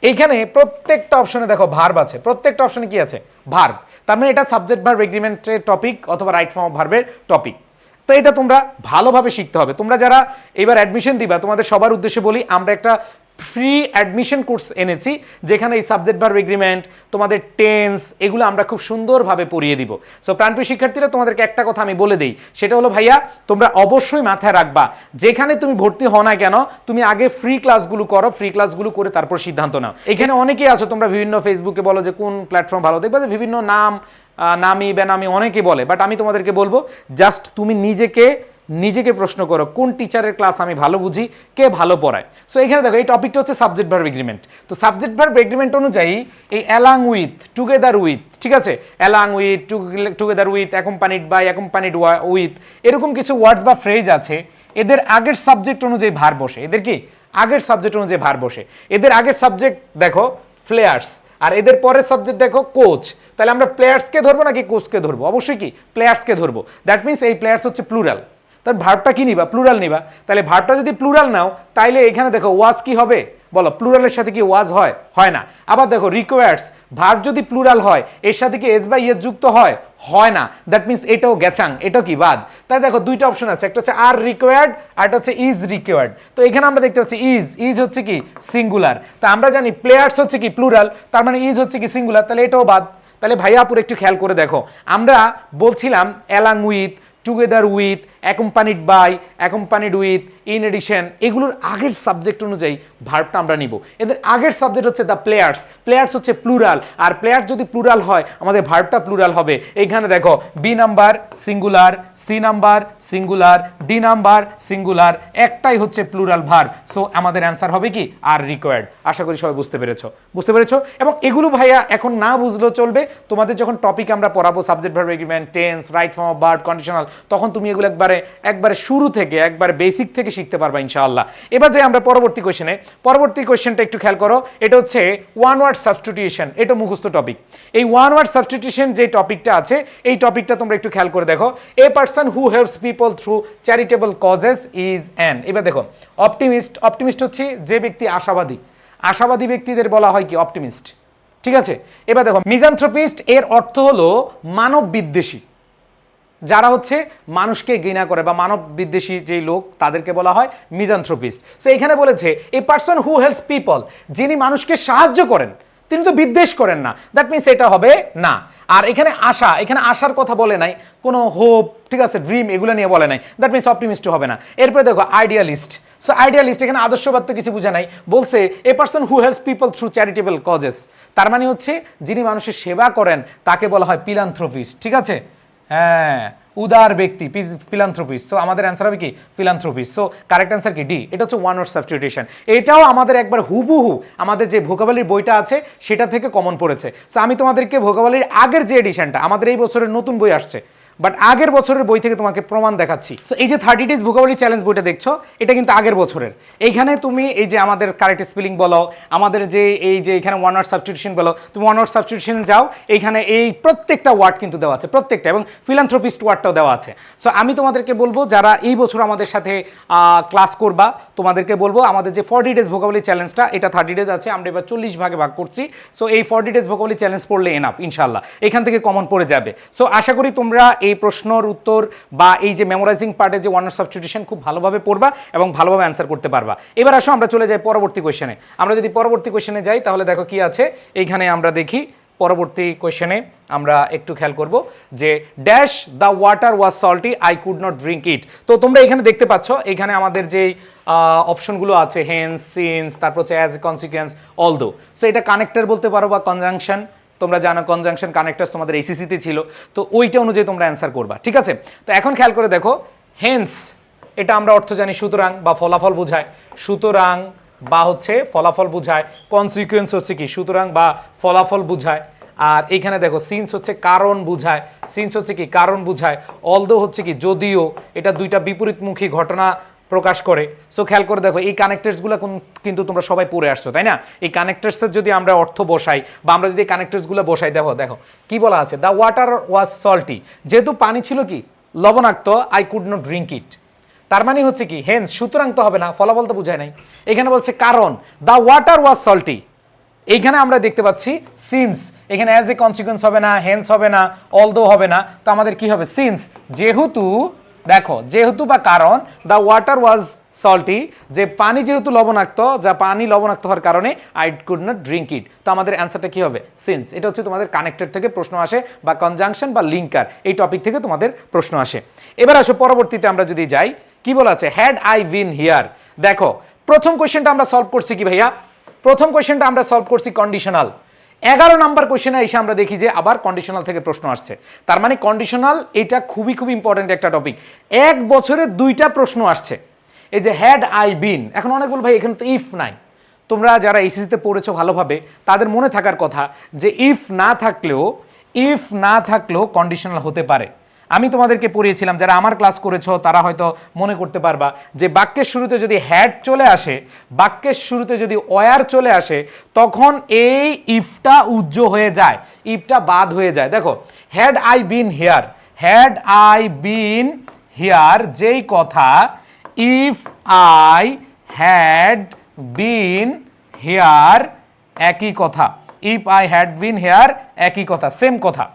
এইখানে প্রত্যেকটা অপশনে দেখো ভার্ব আছে, প্রত্যেকটা অপশনে কি আছে, ভার্ব। তার মানে এটা সাবজেক্ট ভার্ব এগ্রিমেন্টের টপিক অথবা রাইট ফর্ম অফ ভার্বের টপিক। তো এটা তোমরা ভালোভাবে শিখতে হবে। তোমরা যারা এবার অ্যাডমিশন দিবা, তোমাদের সবার উদ্দেশ্যে বলি, আমরা একটা ফ্রি অ্যাডমিশন কোর্স এনেছি, যেখানে এই সাবজেক্ট ভার্ব এগ্রিমেন্ট, তোমাদের টেন্স, এগুলো আমরা খুব সুন্দরভাবে পড়িয়ে দিব। সো প্রাণপ্রিয় শিক্ষার্থীরা, তোমাদেরকে একটা কথা আমি বলে দিই, সেটা হলো ভাইয়া তোমরা অবশ্যই মাথায় রাখবা, যেখানে তুমি ভর্তি হও না কেন, তুমি আগে ফ্রি ক্লাসগুলো করো, ফ্রি ক্লাসগুলো করে তারপর সিদ্ধান্ত নাও। এখানে অনেকেই আছো তোমরা বিভিন্ন ফেসবুকে বলো যে কোন প্ল্যাটফর্ম ভালো, দেখবা যে বিভিন্ন নামি বেনামি অনেকে বলে, বাট আমি তোমাদেরকে বলবো জাস্ট তুমি নিজেকে প্রশ্ন করো কোন টিচারের ক্লাস আমি ভালো বুঝি, কে ভালো পড়ায়। সো এখানে দেখো এই টপিকটা হচ্ছে সাবজেক্ট ভার্ব এগ্রিমেন্ট। তো সাবজেক্ট ভার্ব এগ্রিমেন্ট অনুযায়ী এই অ্যালং উইথ, টুগেদার উইথ, ঠিক আছে, along with, together with, accompanied by, accompanied with, এরকম কিছু ওয়ার্ডস বা ফ্রেজ আছে, এদের আগের সাবজেক্ট অনুযায়ী ভার বসে। এদের কি আগের সাবজেক্ট অনুযায়ী ভার বসে। এদের আগের সাবজেক্ট দেখো প্লেয়ার্স, আর এদের পরের সাবজেক্ট দেখো কোচ। তাহলে আমরা প্লেয়ার্সকে ধরবো নাকি কোচকে ধরবো? অবশ্যই কি প্লেয়ার্সকে ধরবো। দ্যাট মিনস এই প্লেয়ার্স হচ্ছে প্লুরাল, তার ভার্বটা কি নিবা, প্লুরাল নিবা। তাহলে ভার্বটা যদি প্লুরাল নাও, তাইলে এখানে দেখো ওয়াজ কি হবে, বলো প্লুরালের সাথে কি ওয়াজ হয়? হয় না। আবার দেখো রিকোয়ার্স, ভার্ব যদি প্লুরাল হয় এর সাথে কি এস বা ইয়েস যুক্ত হয়? হয় না। দ্যাট মিনস এটাও গেচাং, এটাও কি বাদ। তাই দেখো দুইটা অপশন আছে, একটা হচ্ছে আর রিকোয়ার্ড আর একটা হচ্ছে ইজ রিকোয়ার্ড। তো এখানে আমরা দেখতে পাচ্ছি ইজ হচ্ছে কি সিঙ্গুলার, তা আমরা জানি প্লেয়ার্স হচ্ছে কি প্লুরাল, তার মানে ইজ হচ্ছে কি সিঙ্গুলার, তাহলে এটাও বাদ। তাহলে ভাইয়া আপুর একটু খেয়াল করে দেখো, আমরা বলছিলাম along with, together with, accompanied by, accompanied with, in addition, এগুলোর আগের সাবজেক্ট অনুযায়ী ভার্বটা আমরা নিব। এদের আগের সাবজেক্ট হচ্ছে দ্য প্লেয়ার্স, প্লেয়ার্স হচ্ছে প্লুরাল, আর প্লেয়ার্স যদি প্লুরাল হয় আমাদের ভার্বটা প্লুরাল হবে। এইখানে দেখো B number singular, C number singular, D number singular, একটাই হচ্ছে প্লুরাল ভার্ব। সো আমাদের অ্যান্সার হবে কি আর রিকোয়ার্ড। আশা করি সবাই বুঝতে পেরেছো। এবং এগুলো ভাইয়া এখন না বুঝলেও চলবে, তোমাদের যখন টপিক আমরা পড়াবো subject verb agreement, tense, right form of verb, conditional, তখন তুমি এগুলো একবারে শুরু থেকে একবারে বেসিক থেকে শিখতে পারবা ইনশাআল্লাহ। এবার যাই আমরা পরবর্তী কোশ্চেনে। পরবর্তী কোশ্চেনটা একটু খেয়াল করো, এটা হচ্ছে ওয়ান ওয়ার্ড সাবস্টিটিউশন, এটা মুখস্থ টপিক। এই ওয়ান ওয়ার্ড সাবস্টিটিউশন যে টপিকটা আছে, এই টপিকটা তোমরা একটু খেয়াল করে দেখো। A person who helps people through charitable causes is an, এবার দেখো অপটিমিস্ট, অপটিমিস্ট হচ্ছে যে ব্যক্তি আশাবাদী, আশাবাদী ব্যক্তিদের বলা হয় কি অপটিমিস্ট। ঠিক আছে, এবার দেখো মিজানথ্রপিস্ট এর অর্থ হলো মানব বিদ্বেষী, যারা হচ্ছে মানুষকে ঘৃণা করে বা মানব বিদ্বেষী যে লোক তাদেরকে বলা হয় মিজানথ্রপিস্ট। সো এখানে বলেছে a person who helps people, যিনি মানুষকে সাহায্য করেন, তিনি তো বিদ্বেষ করেন না, দ্যাট মিনস এটা হবে না। আর এখানে আশা, এখানে আশার কথা বলে নাই, কোনো হোপ, ঠিক আছে, ড্রিম এগুলো নিয়ে বলে নাই, দ্যাট মিনস অপটিমিস্ট হবে না। এরপরে দেখো আইডিয়ালিস্ট। সো আইডিয়ালিস্ট এখানে আদর্শবাদ তো কিছু বোঝা নাই, বলছে a person who helps people through charitable causes, তার মানে হচ্ছে যিনি মানুষের সেবা করেন তাকে বলা হয় ফিলান্থ্রপিস্ট, ঠিক আছে, হ্যাঁ, উদার ব্যক্তি, ফিলান্থ্রপিস্ট। সো আমাদের অ্যান্সার হবে কি ফিলান্থ্রপিস্ট। সো কারেক্ট অ্যান্সার কি ডি, এটা হচ্ছে ওয়ান ওয়ার্ড সাবস্টিটিউশন। এটাও আমাদের একবার হুবহু আমাদের যে ভোকাবুলারির বইটা আছে সেটা থেকে কমন পড়েছে। সো আমি তোমাদেরকে ভোকাবুলারির আগের যে এডিশনটা, আমাদের এই বছরের নতুন বই আসছে, বাট আগের বছরের বই থেকে তোমাকে প্রমাণ দেখাচ্ছি। সো এই যে 30 ডেজ ভোকাবুলারি চ্যালেঞ্জ বইটা দেখছো, এটা কিন্তু আগের বছরের। এইখানে তুমি এই যে আমাদের কারেক্ট স্পেলিং বলো, আমাদের যে এই যে এখানে ওয়ান ওয়ার্ড সাবস্টিটিউশন বলো, তুমি ওয়ান ওয়ার্ড সাবস্টিটিউশন যাও, এইখানে এই প্রত্যেকটা ওয়ার্ড কিন্তু দেওয়া আছে, প্রত্যেকটা, এবং ফিলান্থ্রপিস্ট ওয়ার্ডটাও দেওয়া আছে। সো আমি তোমাদেরকে বলবো যারা এই বছর আমাদের সাথে ক্লাস করবা, তোমাদেরকে বলবো আমাদের যে 40 ডেজ ভোকাবুলারি চ্যালেঞ্জটা, এটা 30 ডেজ আছে, আমরা এবার 40 ভাগে ভাগ করছি। সো এই 40 ডেজ ভোকাবুলারি চ্যালেঞ্জ পড়লে এনাফ ইনশাল্লাহ, এখান থেকে কমন পড়ে যাবে। সো আশা করি তোমরা এই প্রশ্নের উত্তর বা এই যে মেমোরাইজিং পার্টের যে ওয়ান ওয়ার্ড সাবস্টিটিউশন খুব ভালোভাবে পড়বা এবং ভালোভাবে অ্যান্সার করতে পারবা। এবার আসো আমরা চলে যাই পরবর্তী কোয়েশ্চেনে। আমরা যদি পরবর্তী কোয়েশ্চেনে যাই তাহলে দেখো কি আছে এইখানে, আমরা দেখি পরবর্তী কোয়েশ্চেনে আমরা একটু খেয়াল করব যে dash the water was salty I could not drink it. তো তোমরা এখানে দেখতে পাচ্ছ এখানে আমাদের যে অপশনগুলো আছে হেন্স, সিন্স, তারপর হচ্ছে as a consequence, although. So এটা কানেক্টর বলতে পারো বা কনজাংশন, তোমরা জানো কনজাংশন কানেক্টার্স তোমাদের এসিসিতে ছিল, তো ওইটা অনুযায়ী তোমরা অ্যান্সার করবা, ঠিক আছে। তো এখন খেয়াল করে দেখো হেন্স, এটা আমরা অর্থ জানি সুতরাং বা ফলাফল বোঝায়, সুতরাং বা হচ্ছে ফলাফল বোঝায়, কনসিকুয়েন্স হচ্ছে কি সুতরাং বা ফলাফল বোঝায়, আর এখানে দেখো সিন্স হচ্ছে কারণ বুঝায়, সিন্স হচ্ছে কি কারণ বুঝায়, অলদো হচ্ছে কি যদিও, এটা দুইটা বিপরীতমুখী ঘটনা প্রকাশ করে। সো খেয়াল করে দেখো এই কানেক্টার্সগুলো কিন্তু তোমরা সবাই পড়ে আসছো, তাই না? এই কানেক্টার্সের যদি আমরা অর্থ বসাই বা আমরা যদি এই কানেক্টার্সগুলো বসাই, দেখো দেখো কি বলা আছে, দ্য ওয়াটার ওয়াজ সল্টি, যেহেতু পানি ছিল কি লবণাক্ত, I could not drink it, তার মানে হচ্ছে কি হেন্স, সুতরাং তো হবে না, ফলাফল তো বুঝায় নাই। এখানে বলছে কারণ, দ্য ওয়াটার ওয়াজ সল্টি, এইখানে আমরা দেখতে পাচ্ছি সিন্স, এখানে অ্যাজ এ কনসিকুয়েন্স হবে না, হেন্স হবে না, অলদো হবে না, তো আমাদের কি হবে সিন্স, যেহেতু, দেখো যেহেতু বা কারণ, দ্য ওয়াটার ওয়াজ সল্টি, যে পানি যেহেতু লবণাক্ত, যা পানি লবণাক্ত হওয়ার কারণে I could not drink it, তো আমাদের অ্যান্সারটা কি হবে সিন্স। এটা হচ্ছে তোমাদের কানেক্টেড থেকে প্রশ্ন আসে বা কনজাংশন বা লিঙ্কার এই টপিক থেকে তোমাদের প্রশ্ন আসে। এবার আসো পরবর্তীতে আমরা যদি যাই, কি বলা আছে, হ্যাড আই বিন হিয়ার। দেখো প্রথম কোয়েশ্চেনটা আমরা সলভ করছি কি ভাইয়া, প্রথম কোয়েশ্চেনটা আমরা সলভ করছি কন্ডিশনাল। 11 নাম্বার কোয়েশ্চেনে এসে আমরা দেখি যে আবার কন্ডিশনাল থেকে প্রশ্ন আসছে, তার মানে কন্ডিশনাল এটা খুবই খুবই ইম্পর্টেন্ট একটা টপিক, এক বছরে 2টা প্রশ্ন আসছে। এই যে হ্যাড আই বিন, এখন অনেক বল ভাই এখানে তো ইফ নাই, তোমরা যারা এসএসসিতে পড়েছো ভালোভাবে তাদের মনে থাকার কথা যে ইফ না থাকলেও কন্ডিশনাল হতে পারে। আমি তোমাদেরকে পড়িয়েছিলাম, যারা আমার ক্লাস করেছো তারা হয়তো মনে করতে পারবা যে বাক্যের শুরুতে যদি হ্যাড চলে আসে, বাক্যের শুরুতে যদি ওয়ার চলে আসে, তখন এই ইফটা উজ্জ হয়ে যায়, ইফটা বাদ হয়ে যায়। দেখো had I been here, had I been here যেই কথা, if I had been here একই কথা, if I had been here একই কথা, সেম কথা।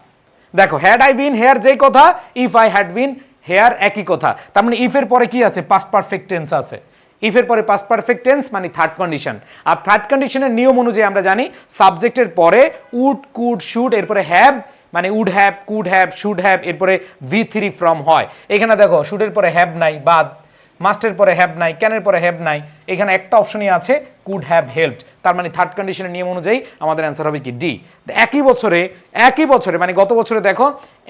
দেখো হ্যাড আই বিন হেয়ার যেই কথা, if I had been here একই কথা, তার মানে ইফের পরে কি আছে, পাস্ট পারফেক্ট টেন্স আছে, ইফের পরে পাস্ট পারফেক্ট টেন্স মানে থার্ড কন্ডিশন। আর থার্ড কন্ডিশনের নিয়ম অনুযায়ী আমরা জানি সাবজেক্টের পরে উড, কুড, শুড, এরপরে হ্যাভ মানে would have, could have, should have, এরপরে V3 ফ্রম হয়। এখানে দেখো শুডের পরে হ্যাভ নাই, বাদ, মাস্টের পরে হ্যাভ নাই, ক্যানের পরে হ্যাভ নাই, এখানে একটা অপশনই আছে কুড হ্যাভ হেল্পড, তার মানে থার্ড কন্ডিশনের নিয়ম অনুযায়ী আমাদের অ্যান্সার হবে কি ডি। একই বছরে মানে গত বছরে দেখো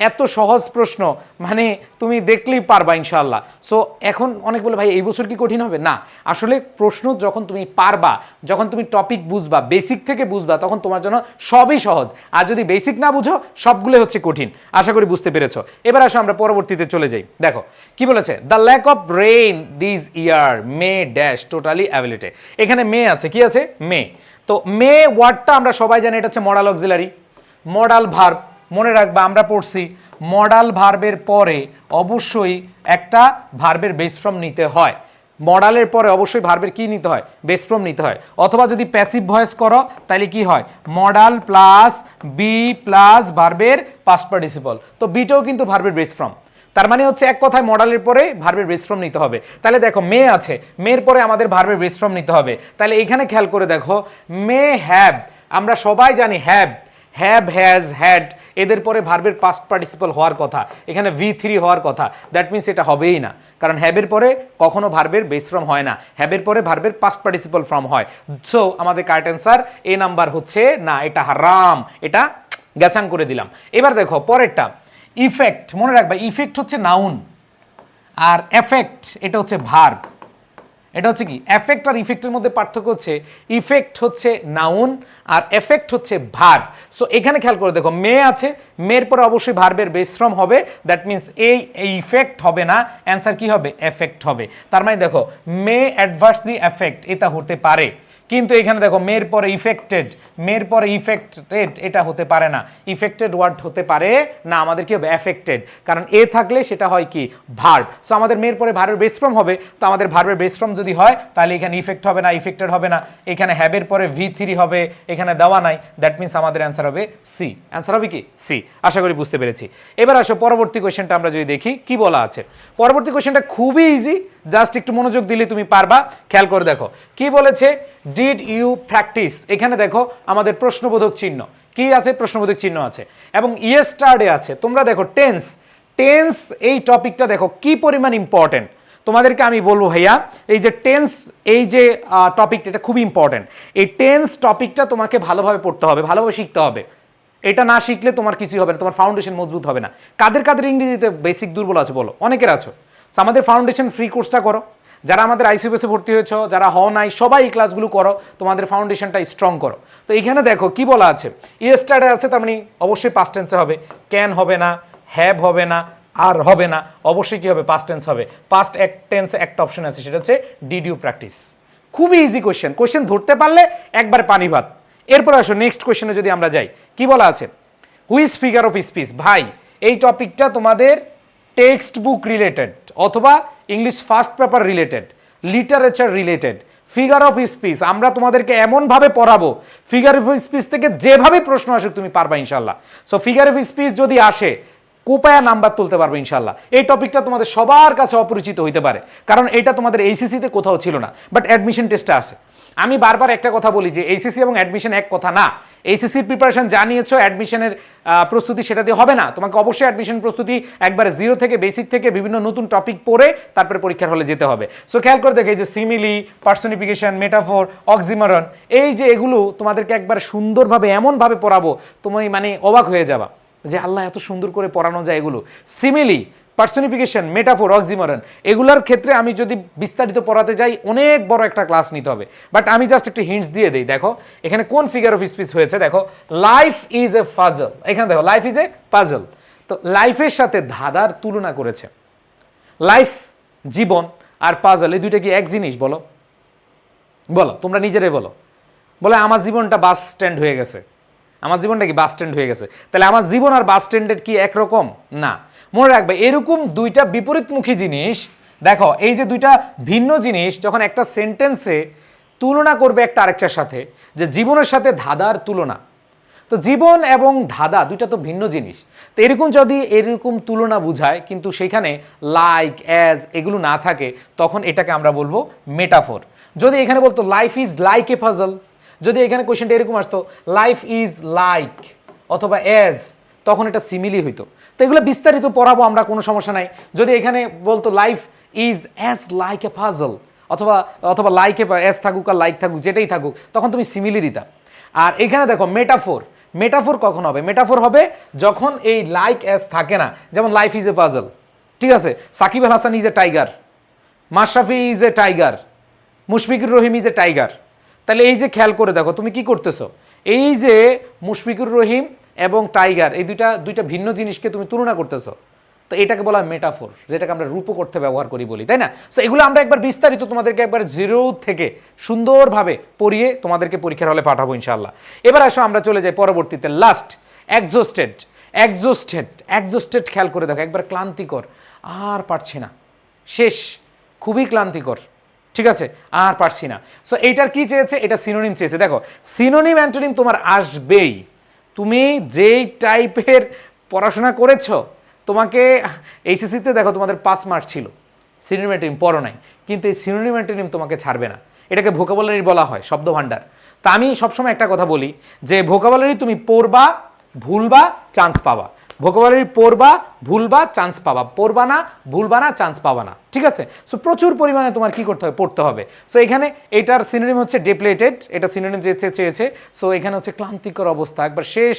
এত সহজ প্রশ্ন, মানে তুমি দেখলেই পারবা ইনশাআল্লাহ। সো এখন অনেক বলে ভাই এই বছর কি কঠিন হবে, না, আসলে প্রশ্ন যখন তুমি পারবা, যখন তুমি টপিক বুঝবা, বেসিক থেকে বুঝবা, তখন তোমার জন্য সবই সহজ। আর যদি বেসিক না বুঝো সবগুলো হচ্ছে কঠিন। আশা করি বুঝতে পেরেছো। এবার আসো আমরা পরবর্তীতে চলে যাই। দেখো কি বলেছে, the lack of rain this year may dash totally ability. এখানে মে আছে, কি আছে মে। তো মে ওয়ার্ডটা আমরা সবাই জানি এটা হচ্ছে মডাল অক্সিলারি, মডাল ভার্ব। মনে রাখবা আমরা পড়ছি মডাল ভার্বের পরে অবশ্যই একটা ভার্বের বেস ফর্ম নিতে হয়। মডালের পরে অবশ্যই ভার্বের কি নিতে হয়, বেস ফর্ম নিতে হয়। অথবা যদি প্যাসিভ ভয়েস করো তাহলে কি হয়, মডাল প্লাস বি প্লাস ভার্বের পাস্ট পার্টিসিপল। তো বিটাও কিন্তু ভার্বের বেস ফর্ম। তার মানে হচ্ছে এক কথায় মডালের পরে ভার্বের বেস ফর্ম নিতে হবে। তাহলে দেখো মে আছে, মের পরে আমাদের ভার্বের বেস ফর্ম নিতে হবে। তাহলে এখানে খেয়াল করে দেখো, মে হ্যাভ, আমরা সবাই জানি হ্যাভ, হ্যাভ, হ্যাজ, হ্যাড, এদের পরে ভার্বের পাস্ট পার্টিসিপল হওয়ার কথা, এখানে V3 হওয়ার কথা। দ্যাট মিনস এটা হবেই না, কারণ হ্যাবের পরে কখনো ভার্বের বেস ফর্ম হয় না, হ্যাবের পরে ভার্বের পাস্ট পার্টিসিপল ফর্ম হয়। সো আমাদের কারেক্ট অ্যান্সার এ নাম্বার হচ্ছে না, এটা হারাম, এটা গ্যাচাং করে দিলাম। এবার দেখো পরেরটা, ইফেক্ট। মনে রাখবা ইফেক্ট হচ্ছে নাউন, আর এফেক্ট এটা হচ্ছে ভার্ব। এটা হচ্ছে কি, এফেক্ট আর ইফেক্টের মধ্যে পার্থক্য হচ্ছে ইফেক্ট হচ্ছে নাউন আর এফেক্ট হচ্ছে ভার্ব। সো এখানে খেয়াল করে দেখো, মে আছে, মের পরে অবশ্যই ভার্বের বেস ফর্ম হবে। দ্যাট মিনস এই ইফেক্ট হবে না, অ্যান্সার কি হবে, এফেক্ট হবে। তার মানে দেখো মে অ্যাডভার্সলি এফেক্ট এটা হতে পারে, কিন্তু এখানে দেখো মের পরে ইফেক্টেড, মের পরে ইফেক্টেড এটা হতে পারে না, ইফেক্টেড ওয়ার্ড হতে পারে না, আমাদের কি হবে, এফেক্টেড। কারণ এ থাকলে সেটা হয় কি, ভার্ব। সো আমাদের মের পরে ভার্বের বেস ফর্ম হবে, তো আমাদের ভার্বের বেস ফর্ম যদি হয় তাহলে এখানে ইফেক্ট হবে না, ইফেক্টেড হবে না, এখানে হ্যাবের পরে V3 হবে, এখানে দেওয়া নাই। দ্যাট মিনস আমাদের অ্যান্সার হবে সি। অ্যান্সার হবে কি, সি। আশা করি বুঝতে পেরেছি। এবার আসো পরবর্তী কোয়েশ্চেনটা আমরা যদি দেখি কি বলা আছে। পরবর্তী কোয়েশ্চেনটা খুবই ইজি, জাস্ট একটু মনোযোগ দিলে তুমি পারবা। খেয়াল করে দেখো কি বলেছে, ডিড ইউ প্র্যাকটিস। এখানে দেখো আমাদের প্রশ্নবোধক চিহ্ন কি আছে, প্রশ্নবোধক চিহ্ন আছে এবং ইয়েস্টারডে আছে। তোমরা দেখো টেন্স, টেন্স এই টপিকটা দেখো কি পরিমাণ ইম্পর্টেন্ট। তোমাদেরকে আমি বলবো ভাইয়া, এই যে টেন্স, এই যে টপিকটা, এটা খুবই ইম্পর্টেন্ট। এই টেন্স টপিকটা তোমাকে ভালোভাবে পড়তে হবে, ভালোভাবে শিখতে হবে। এটা না শিখলে তোমার কিছুই হবে না, তোমার ফাউন্ডেশন মজবুত হবে না। কাদের কাদের ইংরেজিতে বেসিক দুর্বল আছে বলো, অনেকের আছো। আমাদের ফাউন্ডেশন ফ্রি কোর্সটা করো, যারা আমাদের আইসিউএসে ভর্তি হয়েছ, যারা হও নাই, সবাই এই ক্লাসগুলো করো, তোমাদের ফাউন্ডেশনটা স্ট্রং করো। তো এখানে দেখো কি বলা আছে, ইয়েস্টারডে আছে, তার মানে অবশ্যই পাস্ট টেন্সে হবে, ক্যান হবে না, হ্যাভ হবে না, আর হবে না, অবশ্যই কি হবে, পাস্ট টেন্স হবে। পাস্ট এক টেন্স একটা অপশন আছে, সেটা হচ্ছে ডিড ইউ প্র্যাকটিস। খুবই ইজি কোয়েশ্চেন, কোয়েশ্চেন ধরতে পারলে একবার পানি ভাত। এরপর আসো নেক্সট কোয়েশ্চেনে যদি আমরা যাই, কি বলা আছে, হুইচ ফিগার অফ স্পিচ। ভাই এই টপিকটা তোমাদের টেক্সট বুক রিলেটেড অথবা English first paper related, literature related. Figure of speech আমরা তোমাদেরকে এমনভাবে পড়াবো, ফিগার অফ স্পিচ থেকে যেভাবে প্রশ্ন আসুক তুমি পারবা ইনশাল্লাহ। সো ফিগার অফ স্পিচ যদি আসে কোপায়া নাম্বার তুলতে পারবে ইনশাল্লাহ। এই টপিকটা তোমাদের সবার কাছে অপরিচিত হইতে পারে, কারণ এটা তোমাদের এইচএসসিতে কোথাও ছিল না, বাট অ্যাডমিশন টেস্টে আছে। আমি বারবার একটা কথা বলি যে এইচএসসি এবং অ্যাডমিশন এক কথা না। এইচএসসির প্রিপারেশন যা নিয়েছো, অ্যাডমিশনের প্রস্তুতি সেটা দিয়ে হবে না। তোমাকে অবশ্যই অ্যাডমিশন প্রস্তুতি একবারে জিরো থেকে, বেসিক থেকে বিভিন্ন নতুন টপিক পড়ে তারপরে পরীক্ষার হলে যেতে হবে। সো খেয়াল করে দেখে, এই যে সিমিলি, পার্সনিফিকেশন, মেটাফোর, অক্সিমরন, এই যে এগুলো তোমাদেরকে একবার সুন্দরভাবে এমনভাবে পড়াবো তুমি মানে অবাক হয়ে যাবা যে আল্লাহ এত সুন্দর করে পড়ানো যায় এগুলো। সিমিলি, পার্সনিফিকেশন, মেটাফোর, অক্সিমরন, এগুলোর ক্ষেত্রে আমি যদি বিস্তারিত পড়াতে যাই অনেক বড় একটা ক্লাস নিতে হবে। বাট আমি জাস্ট একটু হিন্টস দিয়ে দিই। দেখো এখানে কোন ফিগার অফ স্পিচ হয়েছে, দেখো লাইফ ইজ এ পাজল। এখানে দেখো লাইফ ইজ এ পাজল, তো লাইফের সাথে ধাঁধার তুলনা করেছে। লাইফ জীবন আর পাজল এই দুইটা কি এক জিনিস বলো? বলো তোমরা নিজেরাই বলো। বলে আমার জীবনটা বাস স্ট্যান্ড হয়ে গেছে, আমার জীবনটা কি বাস স্ট্যান্ড হয়ে গেছে। তাহলে আমার জীবন আর বাস স্ট্যান্ডের কি একরকম না? মনে রাখবে এরকম দুইটা বিপরীতমুখী জিনিস, দেখো এই যে দুইটা ভিন্ন জিনিস যখন একটা সেন্টেন্সে তুলনা করবে একটা আরেকটার সাথে, যে জীবনের সাথে ধাঁধার তুলনা, তো জীবন এবং ধাঁধা দুইটা তো ভিন্ন জিনিস। তো এরকম যদি এরকম তুলনা বুঝায় কিন্তু সেখানে লাইক, অ্যাজ এগুলো না থাকে, তখন এটাকে আমরা বলবো মেটাফোর। যদি এখানে বলতো life is like a puzzle, যদি এখানে কোয়েশ্চেনটা এরকম আসতো লাইফ ইজ লাইক অথবা অ্যাজ, তখন এটা সিমিলি হইতো। তো এগুলো বিস্তারিত পড়াবো আমরা, কোনো সমস্যা নাই। যদি এখানে বলতো life is as like a puzzle অথবা অথবা লাইক এ অ্যাজ থাকুক আর লাইক থাকুক যেটাই থাকুক, তখন তুমি সিমিলি দিতা। আর এখানে দেখো মেটাফোর, মেটাফোর কখন হবে? মেটাফোর হবে যখন এই লাইক অ্যাজ থাকে না। যেমন লাইফ ইজ এ পাজল, ঠিক আছে, Shakib Al Hasan is a tiger, Mashrafe is a tiger, Mushfiqur Rahim is a tiger. তাহলে এই যে খেয়াল করে দেখো তুমি কি করতেছো, এই যে মুশফিকুর রহিম এবং টাইগার এই দুইটা ভিন্ন জিনিসকে তুমি তুলনা করতেছো, তো এটাকে বলা হয় মেটাফোর, যেটাকে আমরা রূপক অর্থে ব্যবহার করি বলি, তাই না? সো এগুলো আমরা একবার বিস্তারিত তোমাদেরকে একবার জিরো থেকে সুন্দরভাবে পড়িয়ে তোমাদেরকে পরীক্ষার হলে পাঠাবো ইনশাআল্লাহ। এবার আসো আমরা চলে যাই পরবর্তীতে, লাস্ট এক্সস্টেড। এক্সস্টেড, এক্সস্টেড খেয়াল করে দেখো একবার ক্লান্তিকর, আর পারছি না, শেষ, খুবই ক্লান্তিকর, ঠিক আছে, আর পারছি না। সো এইটার কি চেয়েছে, এটা সিনোনিম চেয়েছে। দেখো সিনোনিম অ্যান্টোনিম তোমার আসবেই, তুমি যেই টাইপের পড়াশোনা করেছো, তোমাকে এইচএসসিতে দেখো তোমাদের 5 মার্ক ছিল, সিনোনিম অ্যান্টোনিম পড়ো নাই, কিন্তু এই সিনোনিম অ্যান্টোনিম তোমাকে ছাড়বে না। এটাকে ভোকাবুলারি বলা হয়, শব্দ ভাণ্ডার। তা আমি সবসময় একটা কথা বলি যে ভোকাবুলারি তুমি পড়বা, ভুলবা, চান্স পাবা। ভোকাবুলারি পড়বা, ভুলবা, চান্স পাবা, পড়বা না, ভুলবা না, চান্স পাবা না, ঠিক আছে। সো প্রচুর পরিমাণে তোমার কি করতে হবে, পড়তে হবে। সো এখানে এটার সিনোনিম হচ্ছে ডেপ্লেটেড, এটা সিনোনিম চেয়েছে। সো এখানে হচ্ছে ক্লান্তিকর অবস্থা, একবার শেষ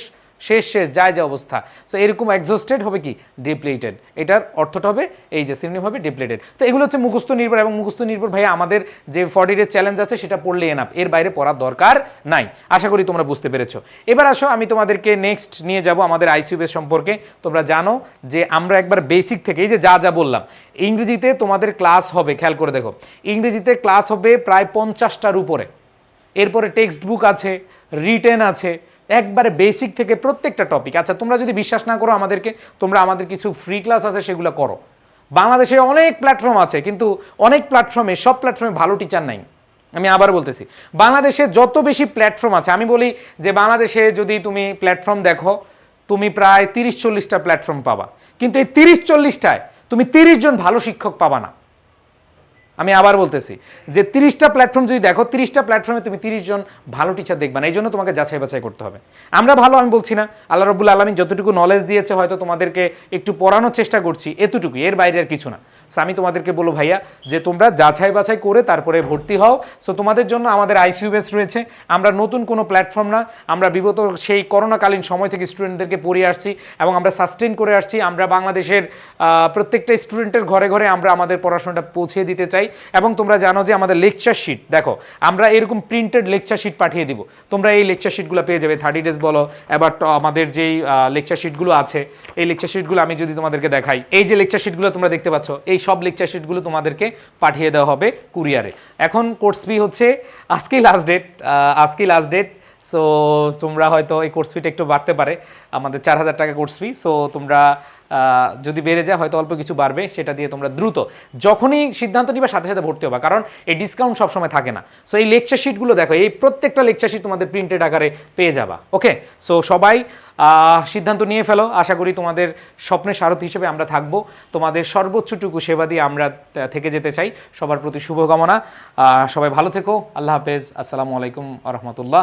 শেষ শেষ যায় যে অবস্থা। সো এরকম এক্সস্টেড হবে কি, ডিপ্লেটেড। এটার অর্থটা হবে এই যে সিনোনিম হবে ডিপ্লেটেড। তো এগুলো হচ্ছে মুখস্থ নির্ভর, এবং মুখস্থ নির্ভর ভাই আমাদের যে 40 ডে চ্যালেঞ্জ আছে সেটা পড়লে এনাফ, এর বাইরে পড়ার দরকার নাই। আশা করি তোমরা বুঝতে পেরেছো। এবার আসো আমি তোমাদেরকে নেক্সট নিয়ে যাব আমাদের আইসিইউ বেস সম্পর্কে। তোমরা জানো যে আমরা একবার বেসিক থেকে এই যে যা বললাম, ইংরেজিতে তোমাদের ক্লাস হবে, খেয়াল করে দেখো, ইংরেজিতে ক্লাস হবে প্রায় 50টার উপরে। এরপরে টেক্সট বুক আছে, রিটেন আছে, একবারে বেসিক থেকে প্রত্যেকটা টপিক। আচ্ছা তোমরা যদি বিশ্বাস না করো আমাদেরকে, তোমরা আমাদের কিছু ফ্রি ক্লাস আছে সেগুলো করো। বাংলাদেশে অনেক প্ল্যাটফর্ম আছে, কিন্তু অনেক প্ল্যাটফর্মে, সব প্ল্যাটফর্মে ভালো টিচার নাই। আমি আবার বলতেছি, বাংলাদেশে যত বেশি প্ল্যাটফর্ম আছে, আমি বলি যে বাংলাদেশে যদি তুমি প্ল্যাটফর্ম দেখো, তুমি প্রায় 30-40টা প্ল্যাটফর্ম পাবা, কিন্তু এই 30-40টায় তুমি 30 জন ভালো শিক্ষক পাবা না। আমি আবার বলতেছি যে 30টা প্ল্যাটফর্ম যদি দেখো, 30টা প্ল্যাটফর্মে তুমি 30 জন ভালো টিচার দেখবা না। এই জন্য তোমাকে যাচাই বাছাই করতে হবে। আমরা ভালো আমি বলছি না, আল্লাহ রাব্বুল আলামিন যতটুকু নলেজ দিয়েছে হয়তো তোমাদেরকে একটু পড়ানোর চেষ্টা করছি, এতটুকুই, এর বাইরে আর কিছু না। সো আমি তোমাদেরকে বলবো ভাইয়া যে তোমরা যাচাই বাছাই করে তারপরে ভর্তি হও। সো তোমাদের জন্য আমাদের আইসিইউ বেস রয়েছে। আমরা নতুন কোনো প্ল্যাটফর্ম না, আমরা বিগত সেই করোনাকালীন সময় থেকে স্টুডেন্টদেরকে পড়িয়ে আসছি এবং আমরা সাস্টেইন করে আসছি। আমরা বাংলাদেশের প্রত্যেকটা স্টুডেন্টের ঘরে ঘরে আমরা আমাদের পড়াশোনাটা পৌঁছে দিতে চাই। এবং তোমরা জানো যে আমাদের লেকচার শিট, দেখো আমরা এরকম প্রিন্টেড লেকচার শিট পাঠিয়ে দিব, তোমরা এই লেকচার শিটগুলো পেয়ে যাবে। 30 ডেজ বলো, এবার আমাদের যেই লেকচার শিটগুলো আছে, এই লেকচার শিটগুলো আমি যদি তোমাদেরকে দেখাই, এই যে লেকচার শিটগুলো তোমরা দেখতে পাচ্ছ, এই সব লেকচার শিটগুলো তোমাদেরকে পাঠিয়ে দেওয়া হবে কুরিয়ারে। এখন কোর্স ফি হচ্ছে আজকেই লাস্ট ডেট। সো তোমরা হয়তো এই কোর্স ফিটা একটু বাড়তে পারে, আমাদের 4000 টাকা কোর্স ফি। সো তোমরা যদি বেড়ে যায় হয়তো অল্প কিছু বাড়বে, সেটা দিয়ে তোমরা দ্রুত যখনই সিদ্ধান্ত নিবা সাথে সাথে ভর্তি হবা, কারণ এই ডিসকাউন্ট সবসময় থাকে না। সো এই লেকচার শিটগুলো দেখো, এই প্রত্যেকটা লেকচার শিট তোমাদের প্রিন্টেড আকারে পেয়ে যাবা। ওকে, সো সবাই সিদ্ধান্ত নিয়ে ফেলো। আশা করি তোমাদের স্বপ্নের সারথি হিসেবে আমরা থাকবো, তোমাদের সর্বোচ্চটুকু সেবা দিয়ে আমরা থেকে যেতে চাই। সবার প্রতি শুভকামনা, সবাই ভালো থেকো, আল্লাহ হাফেজ, আসসালামু আলাইকুম আ রহমতুল্লাহ।